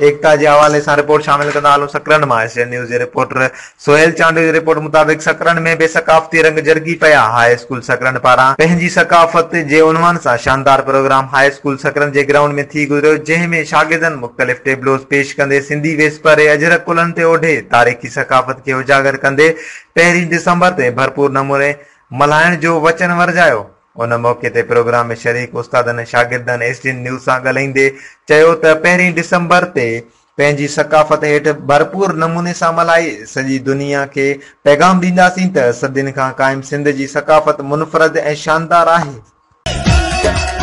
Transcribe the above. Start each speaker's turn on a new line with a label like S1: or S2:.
S1: एकता के हवाले से रिपोर्ट शामिल कंदा आलू सकरन मां एशियन न्यूज़ जे रिपोर्टर सोहेल चांडू जी रिपोर्ट मुताबिक सकरन में बेसकाफती रंग जरगी पया। हाई स्कूल सकरन पारा पंहिंजी सकाफत जे उनवान से शानदार प्रोग्राम हाई स्कूल सकरन जे ग्राउंड में थी गुजरियो, जंहिंमें शागिर्दनि मुख़्तलिफ़ टेबलोस पेश कंदे सिंधी वेसपरे अजरक कुलन ते ओढ़े तारीख़ी सकाफत के उजागर कंदे 1 दिसंबर ते भरपूर नमूने मल्हाइण जो वचन वरजायो। उन मौके ते प्रोग्राम में शरीक उस्तादनि शागिर्दनि एसडीएन न्यूज़ सां ॻाल्हाईंदे चयो त 1 दिसंबर ते पंहिंजी सकाफत हेठ भरपूर नमूने सां मल्हाई सॼी दुनिया के पैगाम ॾींदासीं त सदियुनि खां क़ाइम सिंध जी सकाफत मुनफ़रद ऐं शानदार आहे।